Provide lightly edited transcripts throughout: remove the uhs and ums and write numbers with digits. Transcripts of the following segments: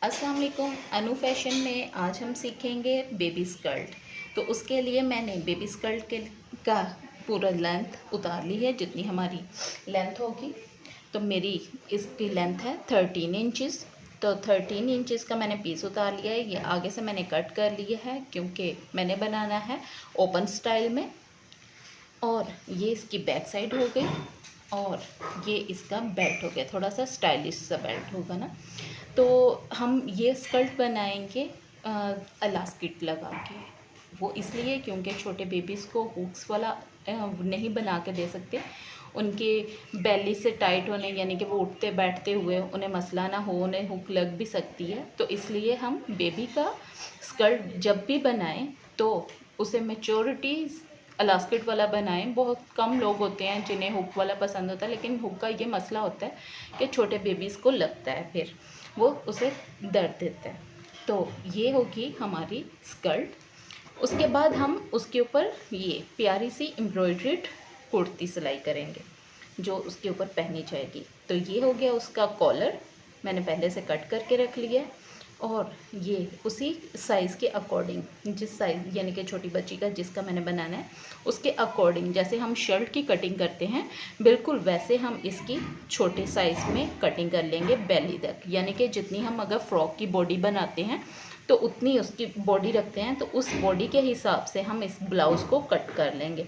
अस्सलाम वालेकुम। अनु फैशन में आज हम सीखेंगे बेबी स्कर्ट। तो उसके लिए मैंने बेबी स्कर्ट का पूरा लेंथ उतार ली है, जितनी हमारी लेंथ होगी। तो मेरी इसकी लेंथ है 13 इंचज़। तो 13 इंचज़ का मैंने पीस उतार लिया है। ये आगे से मैंने कट कर लिया है क्योंकि मैंने बनाना है ओपन स्टाइल में। और ये इसकी बैक साइड हो गई और ये इसका बेल्ट हो गया, थोड़ा सा स्टाइलिश सा बेल्ट होगा ना। तो हम ये स्कर्ट बनाएंगे इलास्टिक लगा के। वो इसलिए क्योंकि छोटे बेबीज़ को हुक्स वाला नहीं बना के दे सकते। उनके बेली से टाइट होने, यानी कि वो उठते बैठते हुए उन्हें मसला ना हो, उन्हें हुक लग भी सकती है। तो इसलिए हम बेबी का स्कर्ट जब भी बनाएं तो उसे मैच्योरिटी इलास्टिक वाला बनाएं। बहुत कम लोग होते हैं जिन्हें हुक वाला पसंद होता है, लेकिन हुक का ये मसला होता है कि छोटे बेबीज़ को लगता है, फिर वो उसे दर्द देता है। तो ये होगी हमारी स्कर्ट। उसके बाद हम उसके ऊपर ये प्यारी सी एम्ब्रॉयड्रीड कुर्ती सिलाई करेंगे जो उसके ऊपर पहनी जाएगी। तो ये हो गया उसका कॉलर, मैंने पहले से कट करके रख लिया है। और ये उसी साइज़ के अकॉर्डिंग, जिस साइज़ यानी कि छोटी बच्ची का जिसका मैंने बनाना है उसके अकॉर्डिंग, जैसे हम शर्ट की कटिंग करते हैं बिल्कुल वैसे हम इसकी छोटे साइज़ में कटिंग कर लेंगे बेली तक। यानी कि जितनी हम अगर फ्रॉक की बॉडी बनाते हैं तो उतनी उसकी बॉडी रखते हैं, तो उस बॉडी के हिसाब से हम इस ब्लाउज़ को कट कर लेंगे।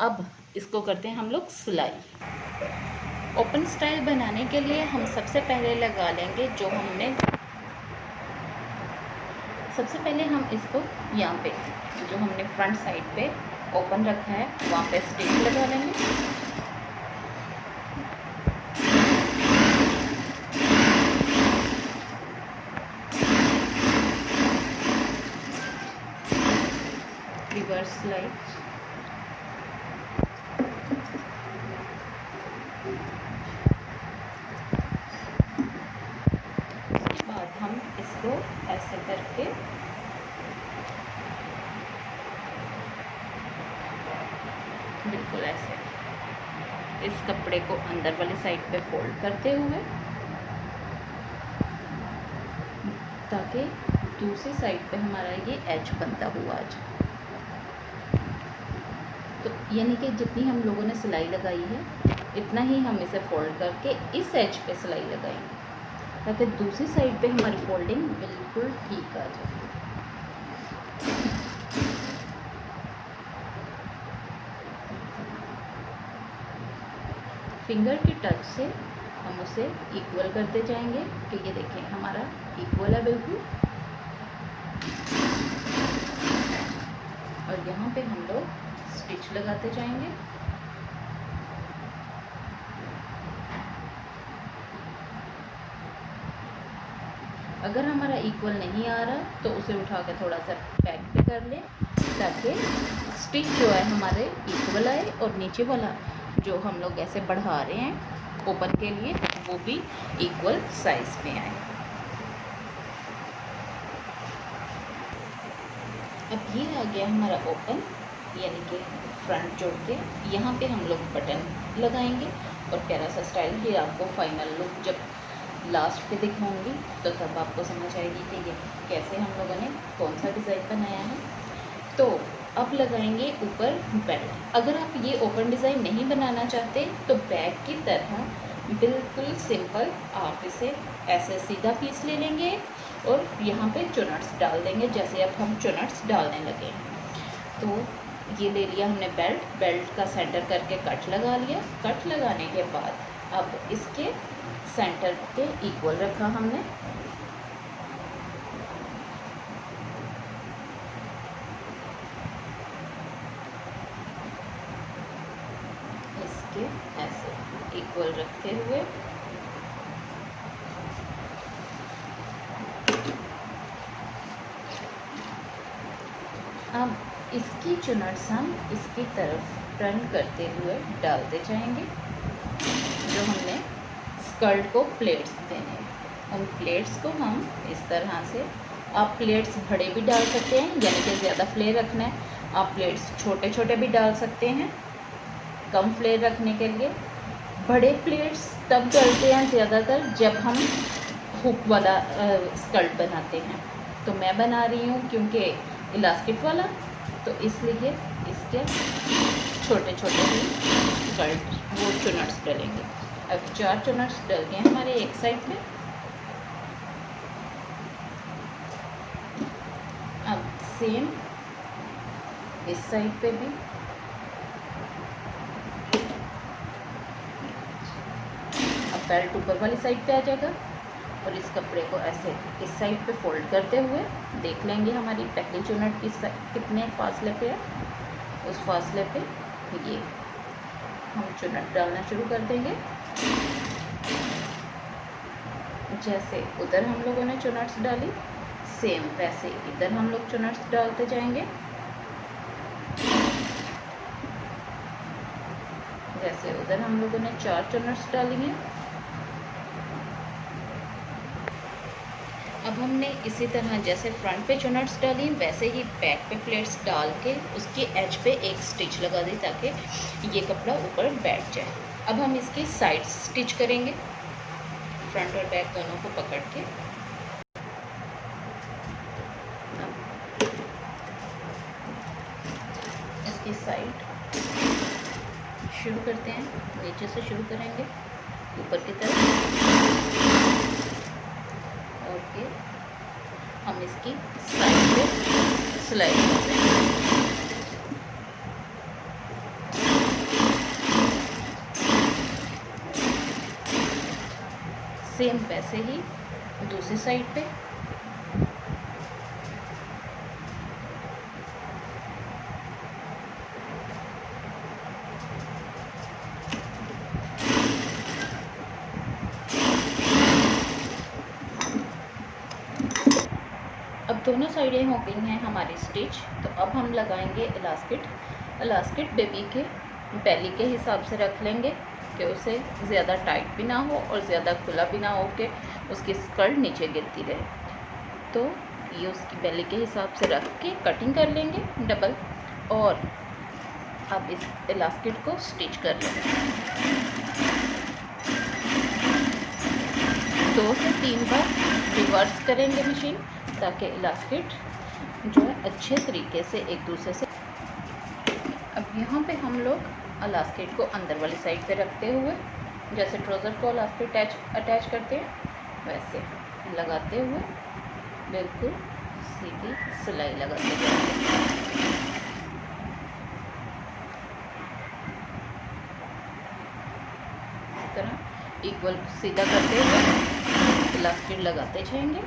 अब इसको करते हैं हम लोग सिलाई। ओपन स्टाइल बनाने के लिए हम सबसे पहले लगा लेंगे सबसे पहले हम इसको यहाँ पे जो हमने फ्रंट साइड पे ओपन रखा है वहाँ पे स्टिच लगा लेंगे। रिवर्स सिलाई। उसके बाद हम इसको ऐसे करके बिल्कुल ऐसे इस कपड़े को अंदर वाली साइड पे फोल्ड करते हुए, ताकि दूसरी साइड पे हमारा ये एज बनता हुआ आ जाए। तो यानी कि जितनी हम लोगों ने सिलाई लगाई है इतना ही हम इसे फोल्ड करके इस एज पे सिलाई लगाएंगे, ताकि दूसरी साइड पे हमारी फोल्डिंग बिल्कुल ठीक आ जाए। फिंगर के टच से हम उसे इक्वल करते जाएंगे कि ये देखें हमारा इक्वल है बिल्कुल। और यहाँ पे हम लोग स्टिच लगाते जाएंगे। अगर हमारा इक्वल नहीं आ रहा तो उसे उठा के थोड़ा सा बैक पे कर लें, ताकि स्टिच जो है हमारे इक्वल आए और नीचे वाला जो हम लोग ऐसे बढ़ा रहे हैं ओपन के लिए वो भी इक्वल साइज में आए। अब ये आ गया हमारा ओपन, यानी कि फ्रंट जोड़ के यहाँ पे हम लोग बटन लगाएंगे और प्यारा सा स्टाइल। ये आपको फाइनल लुक जब लास्ट पे दिखाऊंगी तो तब आपको समझ आएगी कि ये कैसे हम लोगों ने कौन सा डिज़ाइन बनाया है। तो अब लगाएंगे ऊपर बेल्ट। अगर आप ये ओपन डिज़ाइन नहीं बनाना चाहते तो बैक की तरह बिल्कुल सिंपल आप इसे ऐसे सीधा पीस ले लेंगे और यहाँ पे चुनट्स डाल देंगे, जैसे अब हम चुनट्स डालने लगे। तो ये ले लिया हमने बेल्ट का सेंटर करके कट लगा लिया। कट लगाने के बाद अब इसके सेंटर के इक्वल रखा हमने। इसके ऐसे इक्वल रखते हुए अब इसकी चुनट्स हम इसकी तरफ टर्न करते हुए डालते जाएंगे। जो हमने स्कर्ट को प्लेट्स देने हैं उन प्लेट्स को हम इस तरह से, आप प्लेट्स बड़े भी डाल सकते हैं, यानी कि ज़्यादा फ्लेयर रखना है आप प्लेट्स छोटे छोटे भी डाल सकते हैं कम फ्लेयर रखने के लिए। बड़े प्लेट्स तब डलते हैं ज़्यादातर जब हम हुक वाला स्कर्ट बनाते हैं। तो मैं बना रही हूँ क्योंकि इलास्टिक वाला, तो इसलिए इसके छोटे छोटे ही स्कर्ट वो चुनट्स डलेंगे। अब 4 चुनट्स डल गए हमारे एक साइड पे। अब सेम इस साइड पे भी अब बेल्ट ऊपर वाली साइड पे आ जाएगा और इस कपड़े को ऐसे इस साइड पे फोल्ड करते हुए देख लेंगे हमारी पहली चुनट कितने फासले पे है। उस फासले पे ये हम चुनट डालना शुरू कर देंगे। जैसे उधर हम लोगों ने चुनट्स डाली, सेम वैसे इधर हम लोग चुनट्स डालते जाएंगे। जैसे उधर हम लोगों ने 4 चुनट्स डाली हैं। अब हमने इसी तरह जैसे फ्रंट पे चुनट्स डाली वैसे ही बैक पे प्लेट्स डाल के उसके एज पे एक स्टिच लगा दी ताकि ये कपड़ा ऊपर बैठ जाए। अब हम इसकी साइड स्टिच करेंगे, फ्रंट और बैक दोनों को पकड़ के। इसकी साइड शुरू करते हैं, नीचे से शुरू करेंगे ऊपर की तरफ और फिर हम इसकी साइड पे सिलाई करते हैं। सेम वैसे ही दूसरी साइड पे। अब दोनों साइडें हो गई हैं हमारी स्टिच। तो अब हम लगाएंगे इलास्टिक। इलास्टिक बेबी के बेली के हिसाब से रख लेंगे कि उसे ज़्यादा टाइट भी ना हो और ज़्यादा खुला भी ना हो कि उसकी स्कर्ट नीचे गिरती रहे। तो ये उसकी बेली के हिसाब से रख के कटिंग कर लेंगे डबल। और अब इस इलास्टिक को स्टिच कर लेंगे। 2 से 3 बार रिवर्स करेंगे मशीन ताकि इलास्टिक जो है अच्छे तरीके से एक दूसरे से। अब यहाँ पे हम लोग इलास्टिक को अंदर वाली साइड पे रखते हुए जैसे ट्राउज़र को इलास्टिक अटैच करते हैं वैसे लगाते हुए बिल्कुल सीधी सिलाई लगाते जाएंगे। इस तरह इक्वल सीधा करते हुए इलास्टिक लगाते जाएंगे।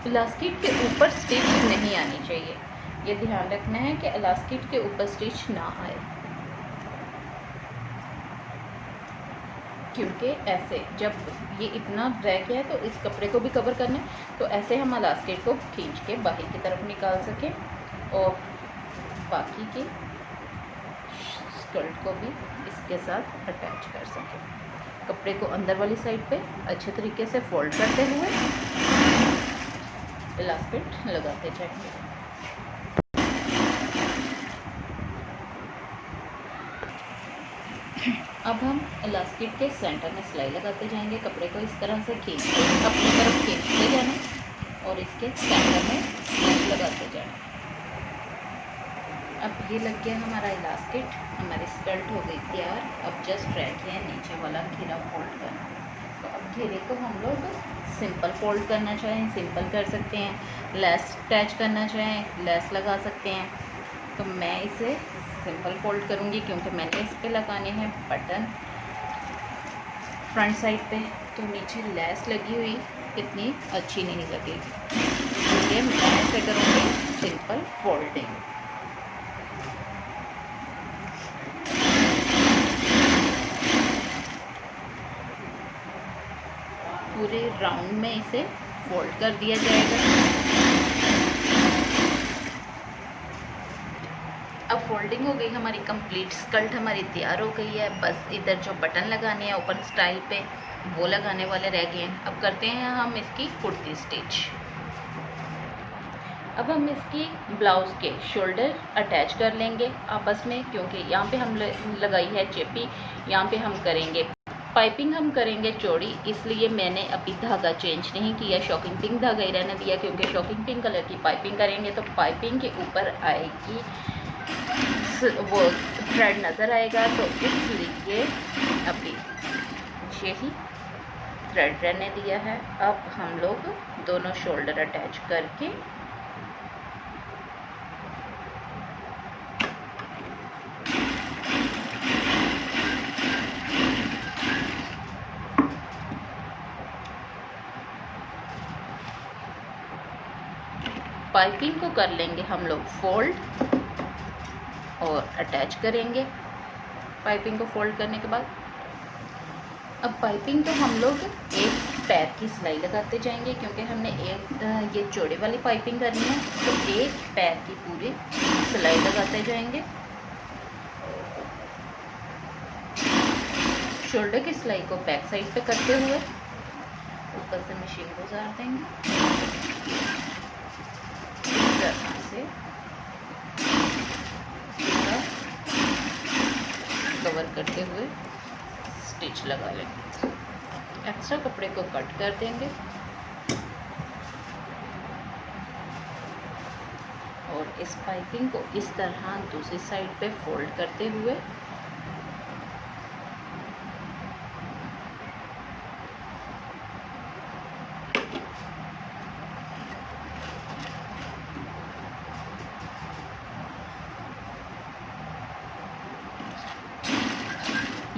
इलास्टिक के ऊपर स्टिच नहीं आनी चाहिए, ये ध्यान रखना है कि इलास्टिक के ऊपर स्टिच ना आए, क्योंकि ऐसे जब ये इतना रह गया है तो इस कपड़े को भी कवर करना है। तो ऐसे हम इलास्टिक को खींच के बाहर की तरफ निकाल सकें और बाकी की स्कर्ट को भी इसके साथ अटैच कर सकें। कपड़े को अंदर वाली साइड पे अच्छे तरीके से फोल्ड करते हुए इलास्टिक लगाते जाएंगे। अब हम इलास्टिक के सेंटर में सिलाई लगाते जाएंगे। कपड़े को इस तरह से खींचते अपनी तरफ खींचते जाना और इसके सेंटर में सिलाई लगाते जाना। अब ये लग गया हमारा इलास्टिक, हमारी स्कर्ट हो गई तैयार। अब जस्ट रह गया नीचे वाला घेरा फोल्ड करना। तो अब घेरे को हम लोग सिंपल फोल्ड करना चाहें सिंपल कर सकते हैं, लेस अटैच करना चाहें लेस लगा सकते हैं। तो मैं इसे सिंपल फोल्ड करूँगी क्योंकि मैंने इस पे लगाने हैं बटन फ्रंट साइड पे, तो नीचे लेस लगी हुई इतनी अच्छी नहीं लगेगी, इसलिए मैं ऐसे करूँगी सिंपल फोल्डिंग। पूरे राउंड में इसे फोल्ड कर दिया जाएगा। अब फोल्डिंग हो गई हमारी कंप्लीट, स्कर्ट हमारी तैयार हो गई है। बस इधर जो बटन लगाने हैं ओपन स्टाइल पे वो लगाने वाले रह गए हैं। अब करते हैं हम इसकी कुर्ती स्टिच। अब हम इसकी ब्लाउज़ के शोल्डर अटैच कर लेंगे आपस में, क्योंकि यहाँ पे हम लगाई है चेपी, यहाँ पे हम करेंगे पाइपिंग, हम करेंगे चौड़ी, इसलिए मैंने अभी धागा चेंज नहीं किया, शॉकिंग पिंक धागा ही रहने दिया, क्योंकि शॉकिंग पिंक कलर की पाइपिंग करेंगे तो पाइपिंग के ऊपर आएगी वो थ्रेड नज़र आएगा, तो इसलिए अभी यही थ्रेड रहने दिया है। अब हम लोग दोनों शोल्डर अटैच करके पाइपिंग को कर लेंगे हम लोग फोल्ड और अटैच करेंगे। पाइपिंग को फोल्ड करने के बाद अब पाइपिंग को हम लोग एक पैर की सिलाई लगाते जाएंगे, क्योंकि हमने एक ये चौड़े वाली पाइपिंग करनी है, तो एक पैर की पूरी सिलाई लगाते जाएंगे। शोल्डर की सिलाई को बैक साइड पे करते हुए ऊपर से मशीन गुजार देंगे, इस तरह से कवर करते हुए स्टिच लगा लेंगे। एक्स्ट्रा कपड़े को कट कर देंगे और इस पाइपिंग को इस तरह दूसरी साइड पे फोल्ड करते हुए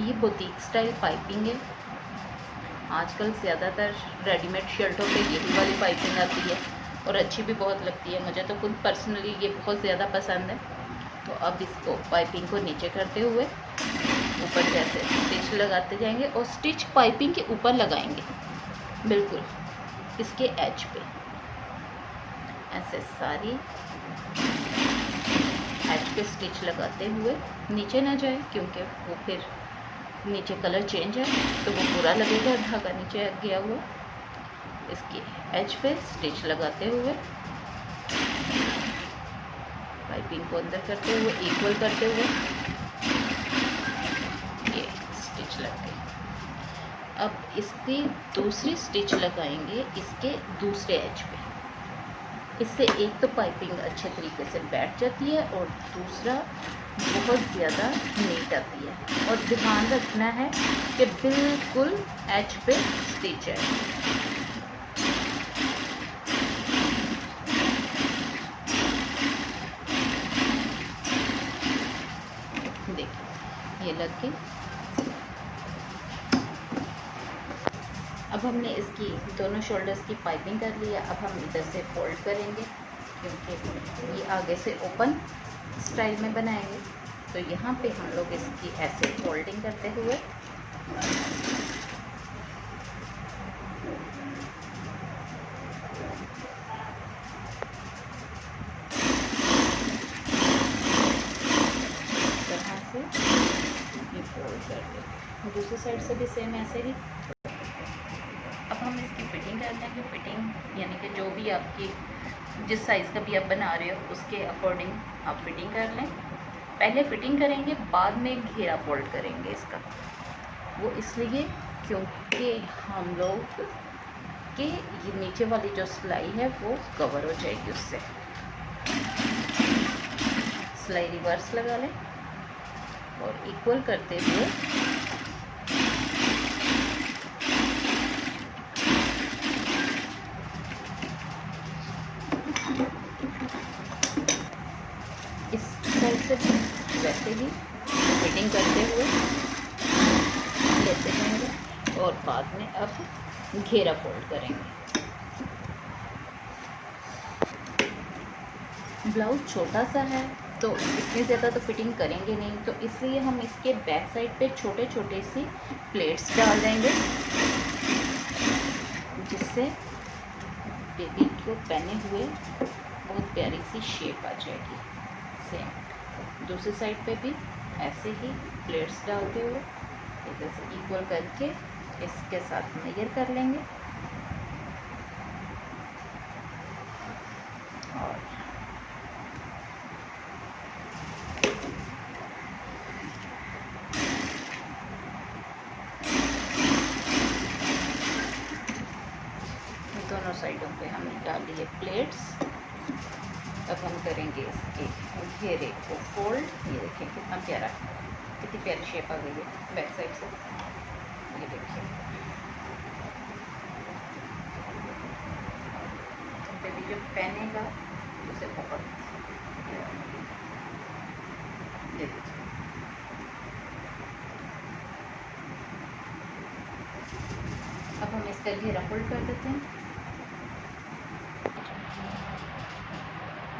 ये बुटीक स्टाइल पाइपिंग है। आजकल ज़्यादातर रेडीमेड शर्टों पे यही वाली पाइपिंग आती है और अच्छी भी बहुत लगती है, मुझे तो खुद पर्सनली ये बहुत ज़्यादा पसंद है। तो अब इसको पाइपिंग को नीचे करते हुए ऊपर जैसे स्टिच लगाते जाएंगे और स्टिच पाइपिंग के ऊपर लगाएंगे, बिल्कुल इसके एज पे ऐसे सारी एज पे स्टिच लगाते हुए नीचे ना जाए, क्योंकि वो फिर नीचे कलर चेंज है तो वो बुरा लगेगा धागा नीचे गया हुआ। इसकी एज पे स्टिच लगाते हुए पाइपिंग को अंदर करते हुए इक्वल करते हुए ये स्टिच लग गई। अब इसकी दूसरी स्टिच लगाएंगे इसके दूसरे एज पे। इससे एक तो पाइपिंग अच्छे तरीके से बैठ जाती है और दूसरा बहुत ज़्यादा नीट आती है। और ध्यान रखना है कि बिल्कुल एज पे स्टिच है। देखिए ये लग गई। अब हमने इसकी दोनों शोल्डर्स की पाइपिंग कर ली है। अब हम इधर से फोल्ड करेंगे, क्योंकि ये आगे से ओपन स्टाइल में बनाएंगे, तो यहाँ पे हम लोग इसकी ऐसे फोल्डिंग करते हुए तरह से ये फोल्ड कर देंगे। दूसरी साइड से भी सेम ऐसे ही। अब हम इसकी फिटिंग कर लेंगे। फिटिंग यानी कि जो भी आपकी जिस साइज़ का भी आप बना रहे हो उसके अकॉर्डिंग आप फिटिंग कर लें। पहले फिटिंग करेंगे, बाद में घेरा फोल्ड करेंगे इसका। वो इसलिए क्योंकि हम लोग के ये नीचे वाली जो सिलाई है वो कवर हो जाएगी उससे। सिलाई रिवर्स लगा लें और इक्वल करते हुए इस साइड से भी वैसे ही फिटिंग करते हुए लेते जाएंगे और बाद में अब घेरा फोल्ड करेंगे। ब्लाउज छोटा सा है तो इतनी ज़्यादा तो फिटिंग करेंगे नहीं, तो इसलिए हम इसके बैक साइड पे छोटे छोटे सी प्लेट्स डाल देंगे, जिससे बेबी को पहने हुए बहुत प्यारी सी शेप आ जाएगी। सेम दूसरी साइड पे भी ऐसे ही प्लेट्स डालते हुए इधर से इक्वल करके इसके साथ मेजर कर लेंगे और साइडों पे हमने डाल लिए प्लेट्स। अब हम करेंगे इसके घेरे को फोल्ड। ये देखिए कितना प्यारा, कितनी प्यारी शेप आ गई है बैक साइड से। ये देखिए बेबी जब पहनेगा उसे बहुत ये देखिए। अब हम इसका घेरा फोल्ड कर देते हैं।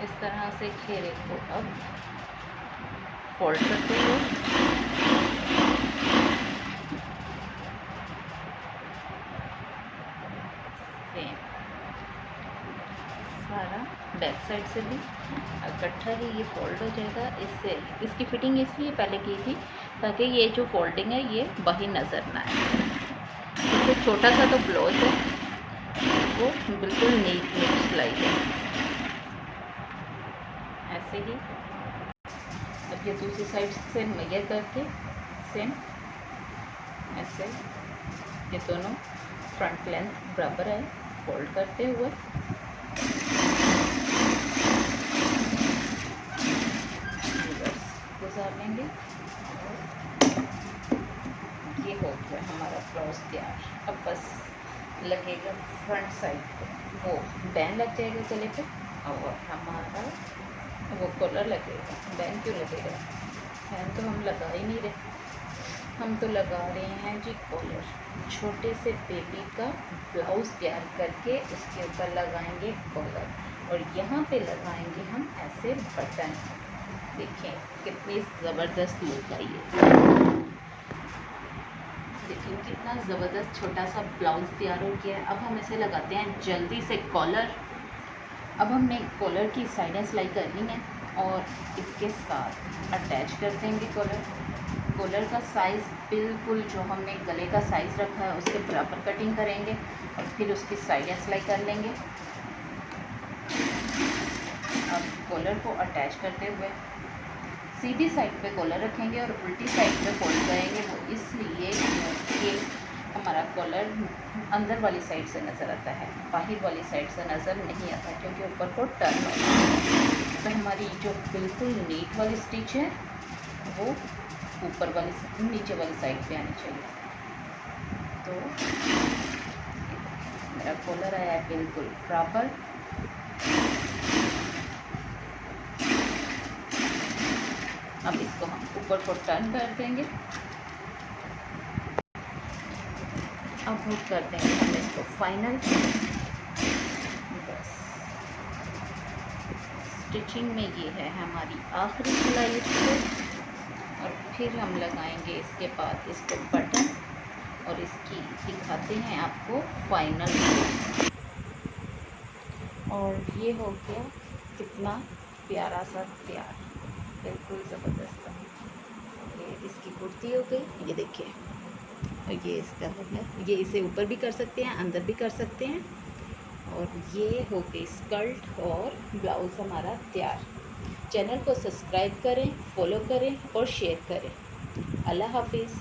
इस तरह से घेरे को अब फोल्ड करते हुए सारा बैक साइड से भी इकट्ठा ही ये फोल्ड हो जाएगा। इससे इसकी फिटिंग इसलिए पहले की थी ताकि ये जो फोल्डिंग है ये बाहर नज़र ना आए। इससे छोटा सा तो ब्लाउज है वो बिल्कुल नीट सिलाई है ऐसे ही। अब ये दूसरी साइड से मेजर करके सेम ऐसे ये दोनों फ्रंट लेंथ बराबर है फोल्ड करते हुए गुजार लेंगे। ये हो गया हमारा ब्लाउज तैयार। अब बस लगेगा फ्रंट साइड पे वो बैन लग जाएगा गले पे और हमारा वो कॉलर लगेगा। बैन क्यों लगेगा? बैन तो हम लगा ही नहीं रहे, हम तो लगा रहे हैं जी कॉलर। छोटे से बेबी का ब्लाउज तैयार करके उसके ऊपर लगाएंगे कॉलर और यहाँ पे लगाएंगे हम ऐसे बटन। देखिए कितनी ज़बरदस्त लुक आई है। देखिए कितना ज़बरदस्त छोटा सा ब्लाउज तैयार हो गया है। अब हम इसे लगाते हैं जल्दी से कॉलर। अब हमने कॉलर की साइडें सिलाई करनी है और इसके साथ अटैच कर देंगे कॉलर। कॉलर का साइज़ बिल्कुल जो हमने गले का साइज़ रखा है उसके बराबर कटिंग करेंगे और फिर उसकी साइडें सिलाई कर लेंगे। अब कॉलर को अटैच करते हुए सीधी साइड पे कॉलर रखेंगे और उल्टी साइड पे फोल्ड करेंगे। वो इसलिए कि हमारा कॉलर अंदर वाली साइड से नज़र आता है, बाहर वाली साइड से नज़र नहीं आता क्योंकि ऊपर को टर्न होता है। तो हमारी जो बिल्कुल नीट वाली स्टिच है वो ऊपर वाली नीचे वाली साइड पे आनी चाहिए। तो मेरा कॉलर आया है बिल्कुल बराबर। अब इसको हम ऊपर को टर्न कर देंगे। अब हम कर देंगे हम इसको फाइनल। बस स्टिचिंग में ये है हमारी आखिरी सिलाई इसको और फिर हम लगाएंगे इसके बाद इसको बटन और इसकी दिखाते हैं आपको फाइनल। और ये हो गया कितना प्यारा सा तैयार, बिल्कुल ज़बरदस्त। ये इसकी कुर्ती हो गई, ये देखिए। और ये इसका है, ये इसे ऊपर भी कर सकते हैं अंदर भी कर सकते हैं। और ये हो गई स्कर्ट और ब्लाउज़ हमारा तैयार। चैनल को सब्सक्राइब करें, फॉलो करें और शेयर करें। अल्लाह हाफिज़।